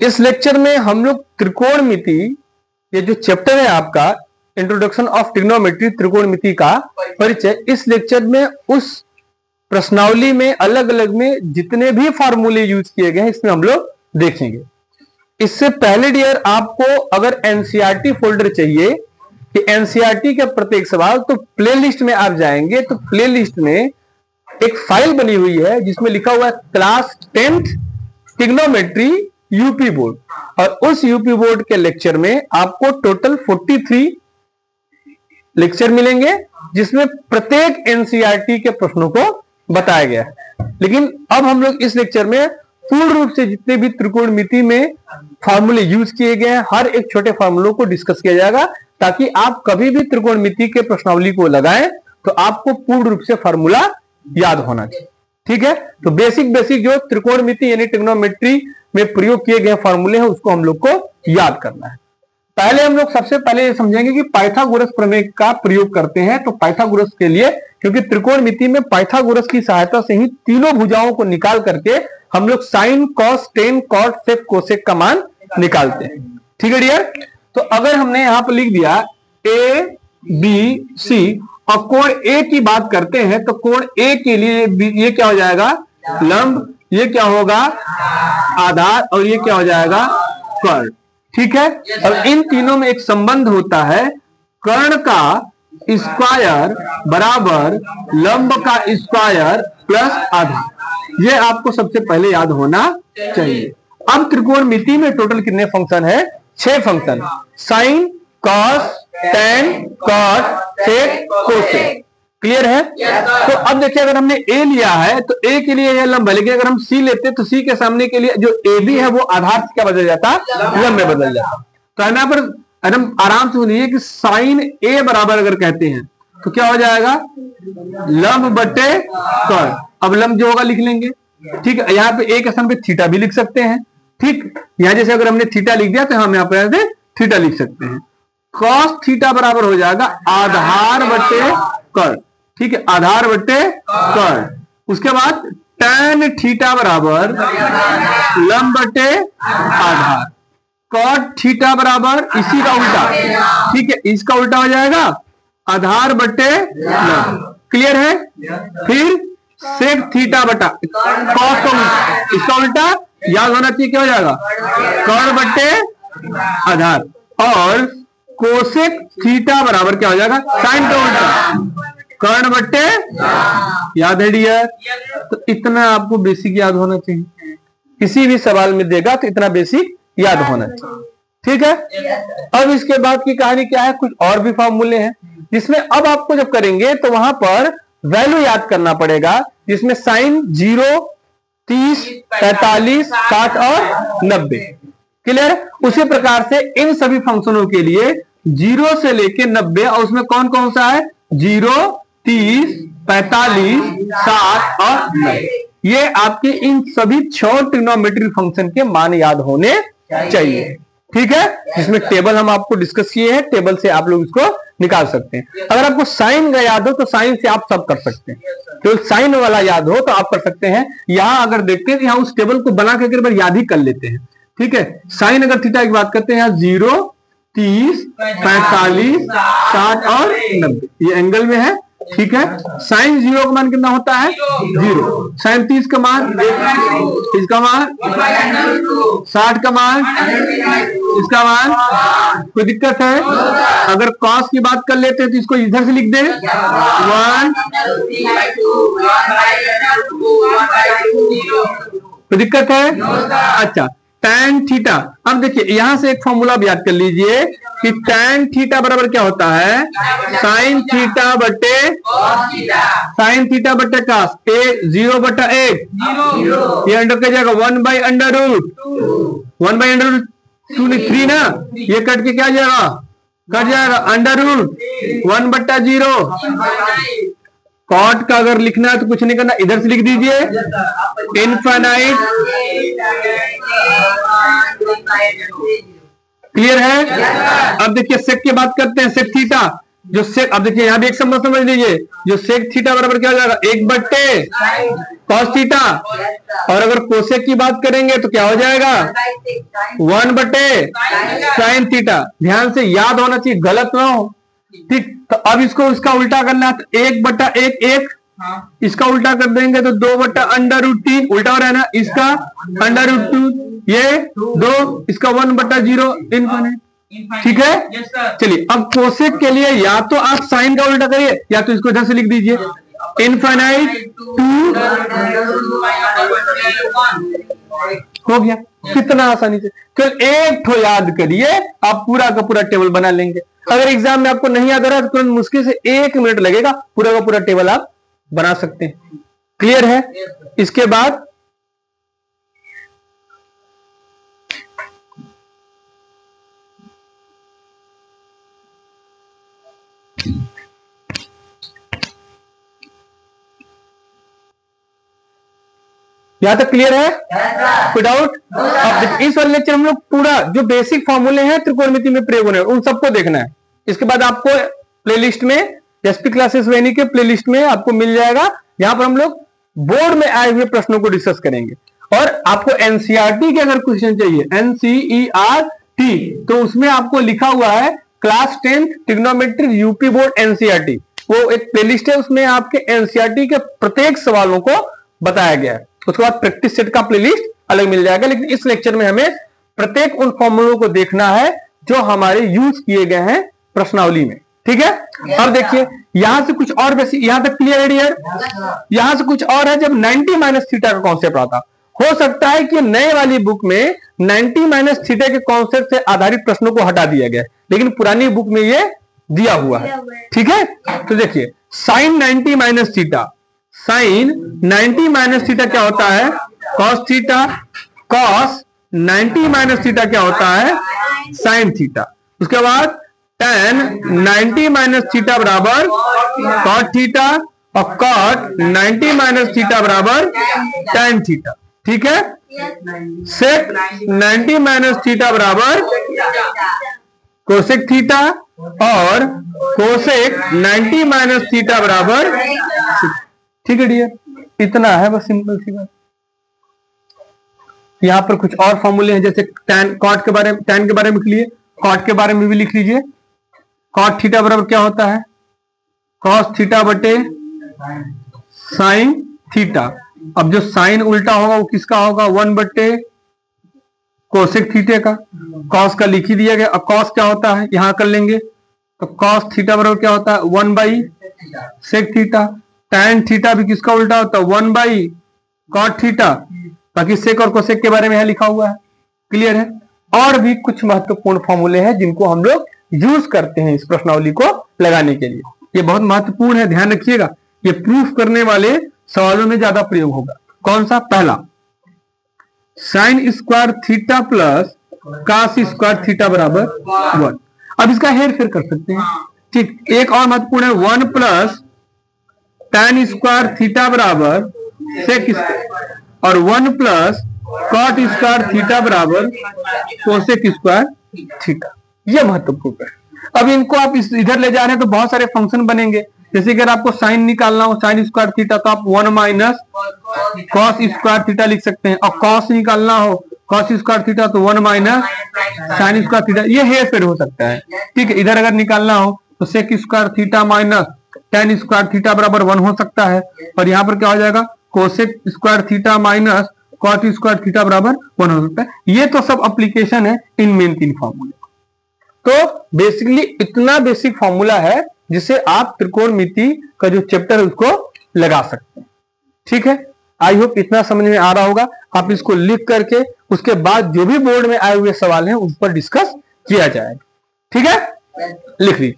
इस लेक्चर में हम लोग त्रिकोणमिति, ये जो चैप्टर है आपका इंट्रोडक्शन ऑफ ट्रिग्नोमेट्री, त्रिकोणमिति का परिचय, इस लेक्चर में उस प्रश्नावली में अलग अलग में जितने भी फार्मूले यूज किए गए हैं इसमें हम लोग देखेंगे। इससे पहले डियर आपको अगर एनसीईआरटी फोल्डर चाहिए कि एनसीईआरटी के प्रत्येक सवाल, तो प्लेलिस्ट में आप जाएंगे तो प्लेलिस्ट में एक फाइल बनी हुई है जिसमें लिखा हुआ है class 10th trigonometry UP board, और उस यूपी बोर्ड के लेक्चर में आपको टोटल 43 लेक्चर मिलेंगे जिसमें प्रत्येक एनसीईआरटी के प्रश्नों को बताया गया है। लेकिन अब हम लोग इस लेक्चर में पूर्ण रूप से जितने भी त्रिकोणमिति में फार्मूले यूज किए गए हैं हर एक छोटे फार्मूलों को डिस्कस किया जाएगा, ताकि आप कभी भी त्रिकोणमिति के प्रश्नावली को लगाएं तो आपको पूर्ण रूप से फार्मूला याद होना चाहिए। ठीक है, तो बेसिक जो त्रिकोणमिति यानी ट्रिग्नोमेट्री में प्रयोग किए गए फार्मूले हैं उसको हम लोग को याद करना है। पहले हम लोग सबसे पहले ये समझेंगे कि पाइथागोरस प्रमेय का प्रयोग करते हैं। तो पाइथागोरस के लिए, क्योंकि त्रिकोणमिति में पाइथागोरस की सहायता से ही तीनों भुजाओं को निकाल करके हम लोग sign, cos, tan, cot, sec, cosec का मान निकालते हैं। ठीक है डियर, तो अगर हमने यहां पर लिख दिया ए बी सी और कोण ए की बात करते हैं तो कोण ए के लिए ये क्या हो जाएगा, लंब, ये क्या होगा, आधार, और ये क्या हो जाएगा, कर्ण। ठीक है, और इन तीनों में एक संबंध होता है, कर्ण का स्क्वायर बराबर लंब का स्क्वायर प्लस आधार। ये आपको सबसे पहले याद होना चाहिए। अब त्रिकोणमिति में टोटल कितने फंक्शन है, 6 function, sine, cos, tan, cot, sec, cosec. Clear है? तो अब देखिए अगर हमने ए लिया है तो ए के लिए यह लंब है, लेकिन अगर हम सी लेते तो सी के सामने के लिए जो ए बी है वो आधार से क्या बदल जाता, लंब में बदल जाता। तो यहाँ पर एकदम आराम से सुनिए कि साइन ए बराबर अगर कहते हैं तो क्या हो जाएगा, लंब बटे कर्ण। अब लंब जो होगा लिख लेंगे। ठीक है, यहाँ पे ए के स्थान पे थीटा भी लिख सकते हैं। ठीक, यहाँ जैसे अगर हमने थीटा लिख दिया तो हम यहाँ पे थीटा लिख सकते हैं। कॉस थीटा बराबर हो जाएगा आधार बटे कर्ण। ठीक है, आधार बटे कर्ण। उसके बाद tan थीटा बराबर लंब बटे आधार। कॉट थीटा बराबर इसी का उल्टा, ठीक है, इसका उल्टा हो जाएगा आधार बटे लंब। क्लियर है? फिर सेक थीटा बटा कॉस का उल्टा, इसका उल्टा याद होना चाहिए, क्या हो जाएगा, कर्ण बटे आधार। और कोसेक थीटा बराबर क्या हो जाएगा, साइन का उल्टा, कर्ण बट्टे, याद है डियर? तो इतना आपको बेसिक याद होना चाहिए, किसी भी सवाल में देगा तो इतना बेसिक याद होना चाहिए। ठीक है, अब इसके बाद की कहानी क्या है, कुछ और भी फॉर्मूले हैं जिसमें अब आपको जब करेंगे तो वहां पर वैल्यू याद करना पड़ेगा, जिसमें साइन 0, 30, 45, 60 और 90। क्लियर? उसी प्रकार से इन सभी फंक्शनों के लिए 0 से लेके 90, और उसमें कौन कौन सा है, 0, 30, 45, 60 और 90। ये आपके इन सभी 6 ट्रिग्नोमेट्री फंक्शन के मान याद होने चाहिए। ठीक है, जिसमें टेबल हम आपको डिस्कस किए हैं, टेबल से आप लोग इसको निकाल सकते हैं। अगर आपको साइन का याद हो तो साइन से आप सब कर सकते हैं, तो साइन वाला याद हो तो आप कर सकते हैं। यहां अगर देखते हैं तो यहां उस टेबल को बना के एक बार याद ही कर लेते हैं। ठीक है, साइन अगर थीटा की बात करते हैं, यहाँ 0, 30, 45, 60 और 90 ये एंगल में है। ठीक है, साइन 0 का मान कितना होता है, 0। साइन 30 का मान, इसका मान 60 का मान, इसका मान, कोई दिक्कत है? अगर कॉस की बात कर लेते हैं तो इसको इधर से लिख दे, 1, कोई दिक्कत है? अच्छा, tan थीटा। अब देखिए यहां से एक फॉर्मूला भी याद कर लीजिए कि tan थीटा बराबर क्या होता है, साइन थीटा बटे साइन थीटा बटे कास, 0 बटा 1, ये अंडर का जाएगा 1/√, 1/√2 ना, ये कट के क्या जाएगा, कट जाएगा √1 बटा 0। कॉट का अगर लिखना है तो कुछ नहीं करना, इधर से लिख दीजिए इनफाइनाइट। क्लियर है? अब देखिए सेक की बात करते हैं, सेक थीटा, जो सेक, अब देखिए यहाँ भी एक समझ लीजिए, जो सेक थीटा बराबर क्या हो जाएगा, 1/cos थीटा, और अगर कोसेक की बात करेंगे तो क्या हो जाएगा, 1/sin थीटा। ध्यान से याद होना चाहिए, गलत ना हो, ठीक। तो अब इसको इसका उल्टा करना है, तो 1/1 इसका उल्टा कर देंगे तो 2/√3 उल्टा हो रहा है ना, इसका √2, ये 2, इसका 1/0 इनफिनिट, ठीक है। चलिए अब कोसेक के लिए या तो आप साइन का उल्टा करिए या तो इसको इधर से लिख दीजिए, इनफाइनाइट 2 हो गया। कितना आसानी से, केवल एक ठो याद करिए, आप पूरा का पूरा टेबल बना लेंगे। अगर एग्जाम में आपको नहीं याद आ रहा है तो मुश्किल से 1 मिनट लगेगा, पूरा का पूरा टेबल आप बना सकते हैं। क्लियर है। इसके बाद यहां तक क्लियर है, कोई डाउट? अब इस वाले लेक्चर हम लोग पूरा जो बेसिक फॉर्मूले हैं त्रिकोणमिति में प्रयोग होने उन सबको देखना है। इसके बाद आपको प्लेलिस्ट में एसपी क्लासेस वेनी के प्लेलिस्ट में आपको मिल जाएगा, जहां पर हम लोग बोर्ड में आए हुए प्रश्नों को डिस्कस करेंगे। और आपको एनसीईआरटी के अगर क्वेश्चन चाहिए, एनसीईआरटी, तो उसमें आपको लिखा हुआ है class 10th trigonometry UP board NCERT, वो एक प्लेलिस्ट है, उसमें आपके एनसीईआरटी के प्रत्येक सवालों को बताया गया है। उसके बाद प्रैक्टिस सेट का प्लेलिस्ट अलग मिल जाएगा, लेकिन इस लेक्चर में हमें प्रत्येक उन फॉर्मूलों को देखना है जो हमारे यूज किए गए हैं प्रश्नावली में, ठीक है। अब देखिए यहां से कुछ और बेसिक, यहां तक क्लियर है डियर? यहां से कुछ और है, जब 90 माइनस थीटा का कॉन्सेप्ट आता, हो सकता है कि नए वाली बुक में 90 माइनस थीटा के कॉन्सेप्ट से आधारित प्रश्नों को हटा दिया गया, लेकिन पुरानी बुक में ये दिया हुआ है, ठीक है। तो देखिए sine 90 minus theta, sine 90 minus theta क्या होता है, cos theta, cos 90 minus theta क्या होता है, साइन थीटा। उसके बाद tan 90 माइनस थीटा बराबर कॉट थीटा, और कॉट 90 माइनस थीटा बराबर tan थीटा, ठीक है। सेक 90 माइनस थीटा बराबर कोसेक थीटा, और कोसेक 90 माइनस थीटा बराबर, ठीक है डियर। इतना है बस, सिंपल सी बात। यहां पर कुछ और फॉर्मूले हैं, जैसे tan कॉट के बारे में, tan के बारे में लिख लिए, कॉट के बारे में भी लिख लीजिए। कॉट थीटा बराबर क्या होता है, कॉस थीटा बटे साइन थीटा। अब जो साइन उल्टा होगा वो किसका होगा, 1/कोसेक थीटा का। कॉस का लिख ही दिया गया। अब कॉस क्या होता है यहां कर लेंगे, तो कॉस थीटा बराबर क्या होता है, 1/सेक थीटा। टैन थीटा भी किसका उल्टा होता है, 1/कॉट थीटा। बाकी सेक और कोसेक के बारे में यहां लिखा हुआ है, क्लियर है। और भी कुछ महत्वपूर्ण फॉर्मूले हैं जिनको हम लोग यूज करते हैं इस प्रश्नावली को लगाने के लिए। ये बहुत महत्वपूर्ण है, ध्यान रखिएगा। ये प्रूफ करने वाले सवालों में ज्यादा प्रयोग होगा। कौन सा, पहला sine square theta plus cos square theta बराबर 1। अब इसका हेर फेर कर सकते हैं, ठीक। एक और महत्वपूर्ण है 1 प्लस tan स्क्वायर थीटा बराबर सेक स्क्वायर, और 1 प्लस कॉट स्क्वायर थीटा बराबर कोसेक स्क्वायर थीटा। यह महत्वपूर्ण है। अब इनको आप इधर ले जा रहे हैं तो बहुत सारे फंक्शन बनेंगे। जैसे अगर आपको साइन निकालना हो, साइन स्क्वायर थीटा, तो आप 1 माइनस कॉस स्क्वायर थीटा लिख सकते हैं। और कॉस निकालना हो, कॉस स्क्वायर थीटा, तो 1 माइनस साइन स्क्वायर थीटा। ये हेर फेर हो सकता है, ठीक है। इधर अगर निकालना हो तो sec square theta minus tan square theta बराबर 1 हो सकता है। और यहाँ पर क्या हो जाएगा, cosec square theta minus cot square theta बराबर 1 हो सकता है। ये तो सब एप्लीकेशन है इन मेन 3 फॉर्मूले। तो बेसिकली इतना बेसिक फॉर्मूला है जिसे आप त्रिकोणमिति का जो चैप्टर है उसको लगा सकते हैं, ठीक है। आई होप इतना समझ में आ रहा होगा। आप इसको लिख करके उसके बाद जो भी बोर्ड में आए हुए सवाल हैं उस पर डिस्कस किया जाएगा, ठीक है। लिख लीजिए।